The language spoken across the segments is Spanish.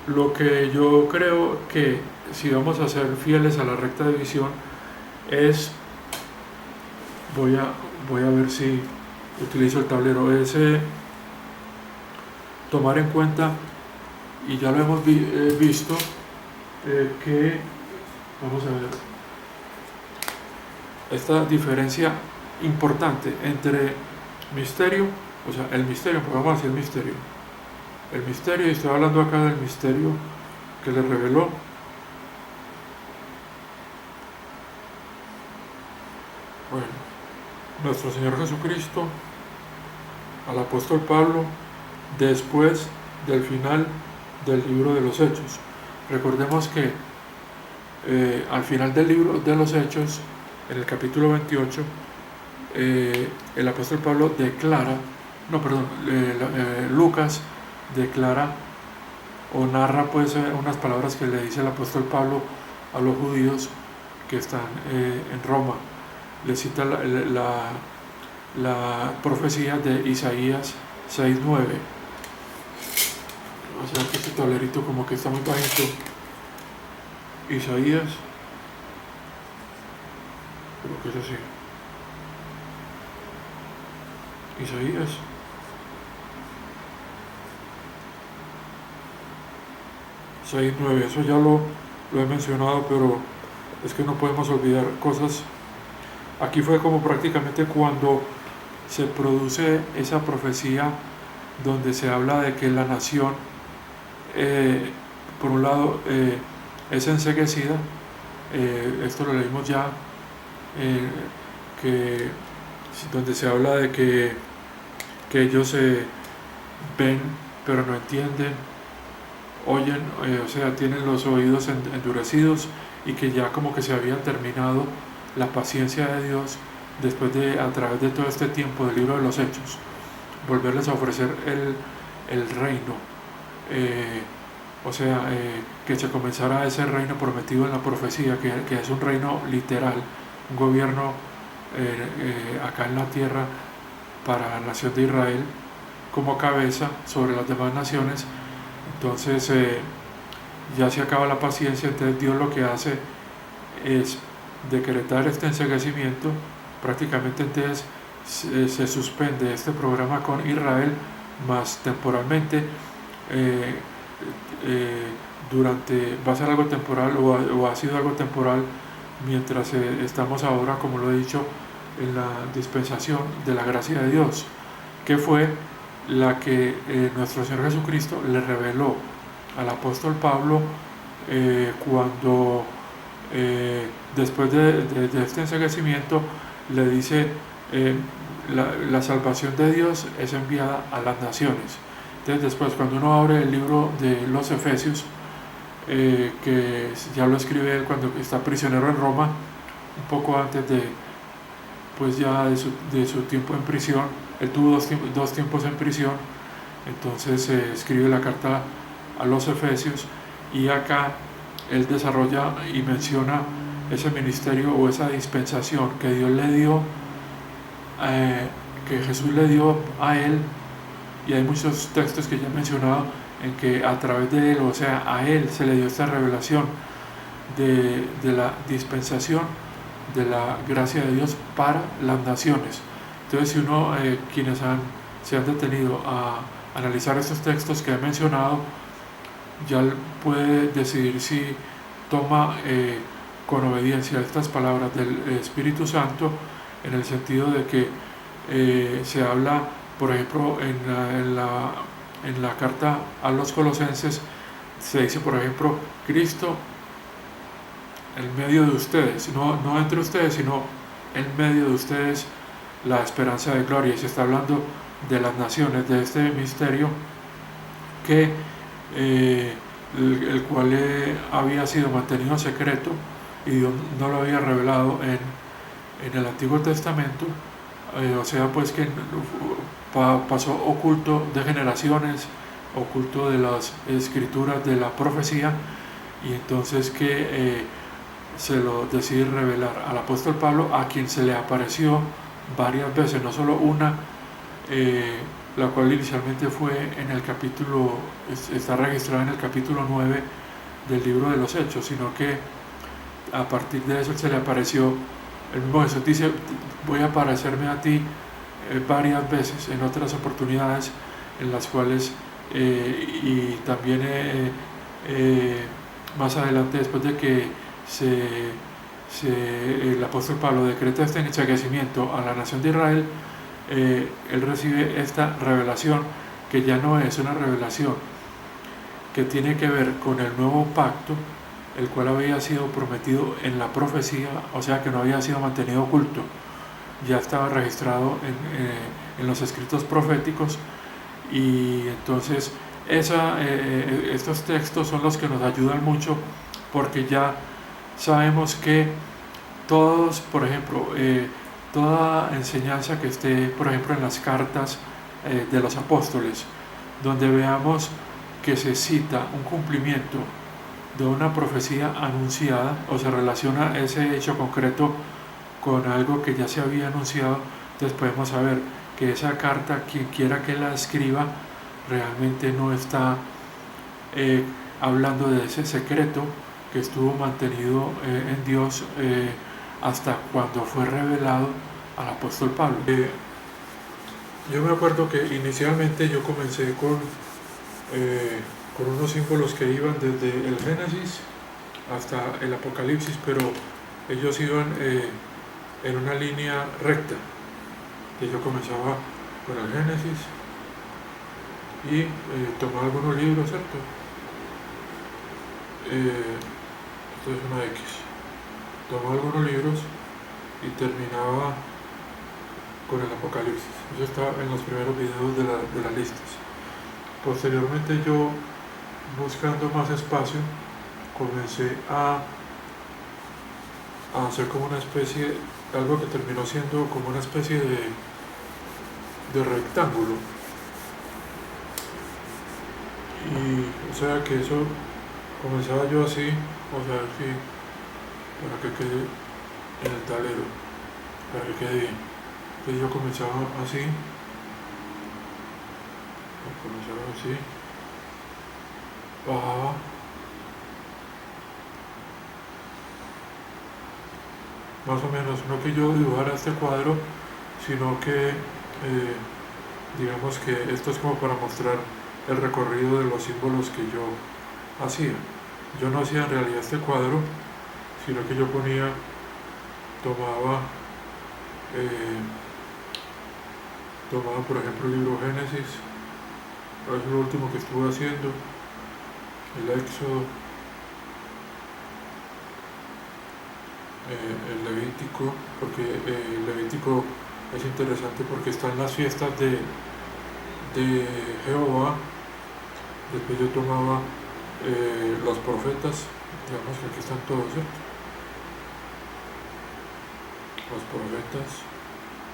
Lo que yo creo que si vamos a ser fieles a la recta división es, voy a, voy a ver si utilizo el tablero, es tomar en cuenta, y ya lo hemos visto, que, vamos a ver, esta diferencia importante entre misterio, o sea, el misterio, pues vamos a decir el misterio, y estoy hablando acá del misterio que le reveló, bueno, nuestro Señor Jesucristo al apóstol Pablo después del final del libro de los Hechos. Recordemos que al final del libro de los Hechos, en el capítulo 28, el apóstol Pablo declara, no, perdón, Lucas declara o narra pues unas palabras que le dice el apóstol Pablo a los judíos que están en Roma. Le cita la profecía de Isaías 6:9. O sea que este tablerito como que está muy bajito. Isaías, creo que es así. Isaías 6:9. Eso ya lo he mencionado, pero es que no podemos olvidar cosas. Aquí fue como prácticamente cuando se produce esa profecía donde se habla de que la nación, por un lado, es enceguecida. Esto lo leímos ya, que donde se habla de que ellos ven pero no entienden, oyen, o sea, tienen los oídos endurecidos, y que ya como que se había terminado la paciencia de Dios después de, a través de todo este tiempo del libro de los Hechos, volverles a ofrecer el reino, o sea, que se comenzara ese reino prometido en la profecía, que es un reino literal, un gobierno acá en la tierra para la nación de Israel como cabeza sobre las demás naciones. Entonces ya se acaba la paciencia, entonces Dios lo que hace es decretar este enceguecimiento, prácticamente entonces se suspende este programa con Israel, más temporalmente, eh, va a ser algo temporal, o ha sido algo temporal, mientras estamos ahora, como lo he dicho, en la dispensación de la gracia de Dios, que fue la que nuestro Señor Jesucristo le reveló al apóstol Pablo cuando después de este enseguecimiento le dice, la salvación de Dios es enviada a las naciones. Entonces después, cuando uno abre el libro de los Efesios, que ya lo escribe él cuando está prisionero en Roma, un poco antes de, pues ya de su tiempo en prisión. Él tuvo dos tiempos en prisión, entonces escribe la carta a los Efesios, y acá él desarrolla y menciona ese ministerio o esa dispensación que Dios le dio, que Jesús le dio a él. Y hay muchos textos que ya he mencionado en que a través de él, o sea, a él se le dio esta revelación de la dispensación de la gracia de Dios para las naciones. Entonces, si uno, quienes se han detenido a analizar estos textos que he mencionado, ya puede decidir si toma con obediencia estas palabras del Espíritu Santo, en el sentido de que se habla, por ejemplo, en la carta a los Colosenses, se dice, por ejemplo, Cristo en medio de ustedes, no entre ustedes, sino en medio de ustedes, la esperanza de gloria. Y se está hablando de las naciones, de este misterio que el cual había sido mantenido secreto, y Dios no lo había revelado en el Antiguo Testamento, o sea, pues que pasó oculto de generaciones, oculto de las escrituras de la profecía, y entonces que se lo decide revelar al apóstol Pablo, a quien se le apareció varias veces, no solo una, la cual inicialmente fue en el capítulo, está registrada en el capítulo 9 del libro de los Hechos, sino que a partir de eso se le apareció, el mismo Jesús dice, voy a aparecerme a ti varias veces en otras oportunidades en las cuales y también más adelante, después de que el apóstol Pablo decreta este enriquecimiento a la nación de Israel, él recibe esta revelación que ya no es una revelación que tiene que ver con el nuevo pacto, el cual había sido prometido en la profecía, o sea que no había sido mantenido oculto, ya estaba registrado en los escritos proféticos. Y entonces estos textos son los que nos ayudan mucho, porque ya sabemos que todos, por ejemplo, toda enseñanza que esté, por ejemplo, en las cartas de los apóstoles, donde veamos que se cita un cumplimiento de una profecía anunciada o se relaciona ese hecho concreto con algo que ya se había anunciado, entonces podemos saber que esa carta, quien quiera que la escriba, realmente no está hablando de ese secreto que estuvo mantenido en Dios hasta cuando fue revelado al apóstol Pablo. Yo me acuerdo que inicialmente yo comencé con unos símbolos que iban desde el Génesis hasta el Apocalipsis, pero ellos iban en una línea recta, que yo comenzaba con el Génesis y tomaba algunos libros, ¿cierto? Esto es una X. Tomaba algunos libros y terminaba con el Apocalipsis. Eso está en los primeros videos de las listas. Posteriormente yo, buscando más espacio, comencé a hacer como una especie, algo que terminó siendo como una especie de rectángulo. Y o sea que eso comenzaba yo así, o sea, así, para que quede en el tablero, para que quede bien. Entonces yo comenzaba así, bajaba, más o menos, no que yo dibujara este cuadro, sino que digamos que esto es como para mostrar el recorrido de los símbolos que yo hacía. Yo no hacía en realidad este cuadro, sino que yo tomaba por ejemplo el libro Génesis, eso es lo último que estuve haciendo, el Éxodo, el Levítico, porque el Levítico es interesante porque están las fiestas de Jehová. Después yo tomaba los profetas, digamos que aquí están todos, ¿cierto? Los profetas,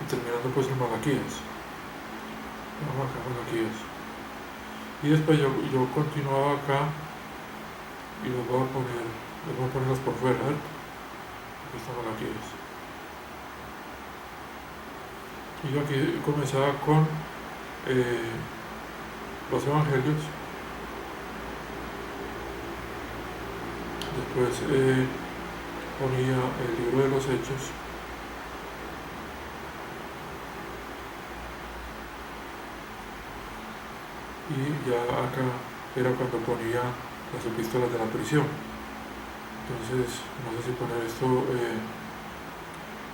y terminando pues en Malaquías. Vamos acá, Malaquías. Y después yo continuaba acá y los voy a ponerlos por fuera, ¿cierto? Aquí están Malaquías. Y yo aquí comenzaba con los evangelios. Después ponía el libro de los Hechos. Y ya acá era cuando ponía las epístolas de la prisión. Entonces, no sé si poner esto,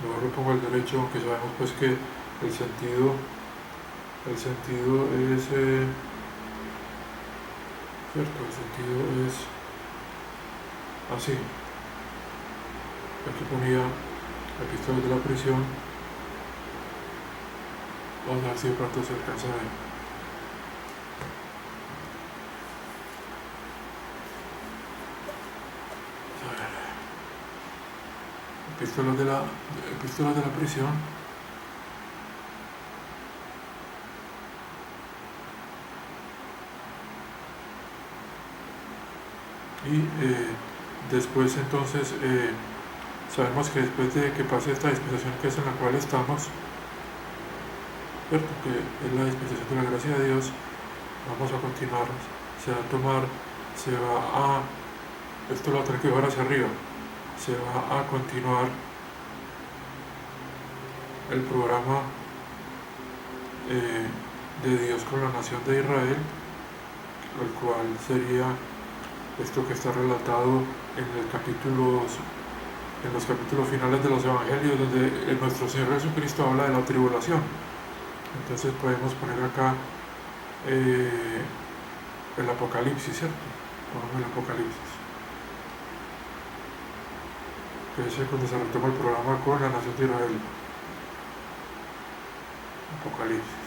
mejor lo pongo al derecho, aunque sabemos pues que el sentido es, ¿cierto? El sentido es así. Aquí ponía epístolas de la prisión. Vamos a ver si de pronto se alcanza a ver. Epístolas de la prisión. Y después entonces sabemos que después de que pase esta dispensación que es en la cual estamos, ¿cierto? Que es la dispensación de la gracia de Dios. Vamos a continuar, se va a tomar, se va a, esto lo tengo que llevar hacia arriba, se va a continuar el programa de Dios con la nación de Israel, el cual sería esto que está relatado en los capítulos finales de los evangelios, donde nuestro Señor Jesucristo habla de la tribulación. Entonces podemos poner acá el Apocalipsis, ¿cierto? Ponemos el Apocalipsis, que es cuando se retoma el programa con la nación de Israel. Apocalipsis.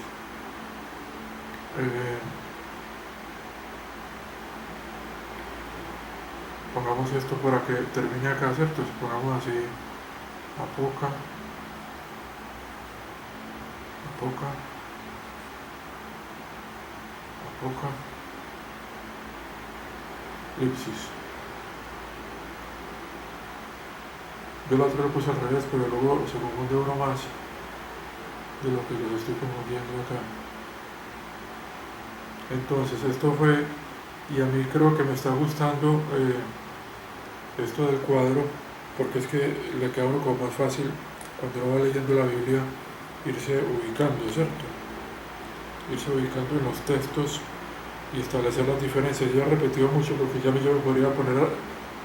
Pongamos esto para que termine acá, ¿cierto? Pongamos así, Apocalipsis. Yo la otra lo puse al revés, pero luego se confunde uno más de lo que los estoy confundiendo acá. Entonces esto fue, y a mí creo que me está gustando esto del cuadro, porque es que le queda a uno como más fácil cuando uno va leyendo la Biblia irse ubicando, ¿cierto? Irse ubicando en los textos y establecer las diferencias. Yo he repetido mucho porque ya yo me podría poner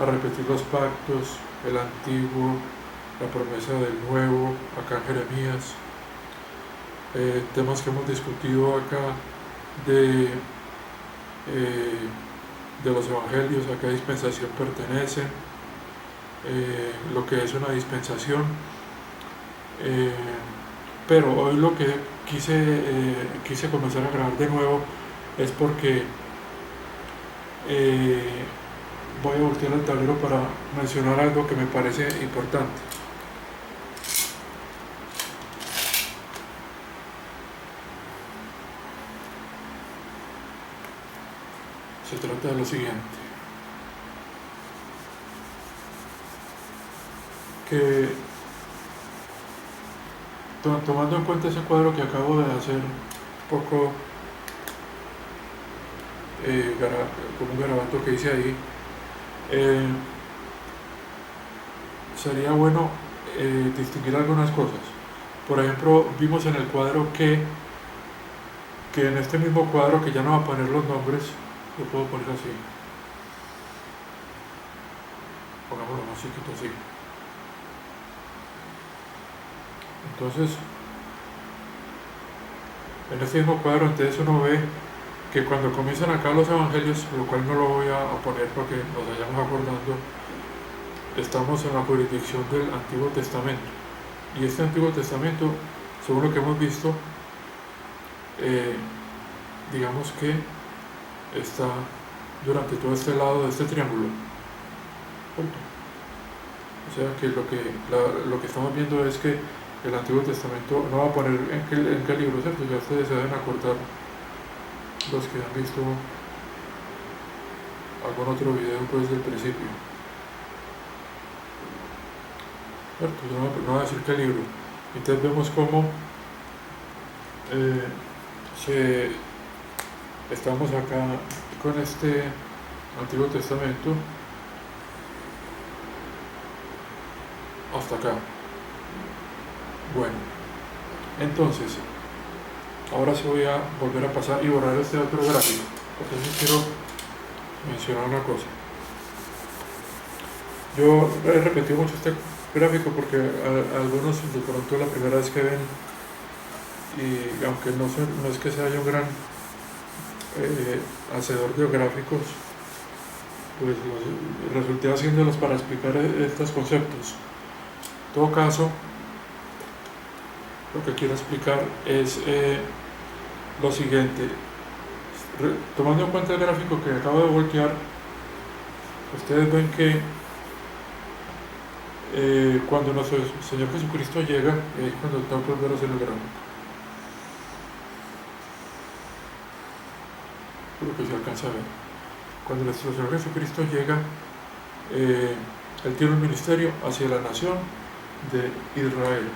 a repetir los pactos, el antiguo, la promesa del nuevo, acá en Jeremías, temas que hemos discutido acá de los evangelios, a qué dispensación pertenecen, lo que es una dispensación, pero hoy lo que quise comenzar a grabar de nuevo es porque voy a voltear el tablero para mencionar algo que me parece importante. Se trata de lo siguiente, que tomando en cuenta ese cuadro que acabo de hacer, un poco como un garabato que hice ahí, sería bueno distinguir algunas cosas. Por ejemplo, vimos en el cuadro que en este mismo cuadro, que ya no va a poner los nombres, lo puedo poner así, pongámoslo más chiquito así. Entonces, en este mismo cuadro, entonces uno ve que cuando comienzan acá los evangelios, lo cual no lo voy a poner para que nos vayamos acordando, estamos en la jurisdicción del Antiguo Testamento. Y este Antiguo Testamento, según lo que hemos visto, digamos que está durante todo este lado de este triángulo. O sea que lo que estamos viendo es que el Antiguo Testamento no va a poner en qué libro, ¿cierto? Ya ustedes se deben acordar, los que han visto algún otro video pues del principio, ¿cierto? No voy a decir qué libro. Entonces vemos cómo estamos acá con este Antiguo Testamento hasta acá. Bueno, entonces ahora sí voy a volver a pasar y borrar este otro gráfico, porque sí quiero mencionar una cosa. Yo he repetido mucho este gráfico porque algunos de pronto la primera vez que ven, y aunque no es que sea yo un gran hacedor de gráficos, pues resulté haciéndolos para explicar estos conceptos. En todo caso, lo que quiero explicar es lo siguiente. Tomando en cuenta el gráfico que acabo de voltear, ustedes ven que cuando nuestro Señor Jesucristo llega, es cuando tengo que volver a hacer el gráfico, lo que se alcanza a ver. Cuando nuestro Señor Jesucristo llega, Él tiene un ministerio hacia la nación de Israel.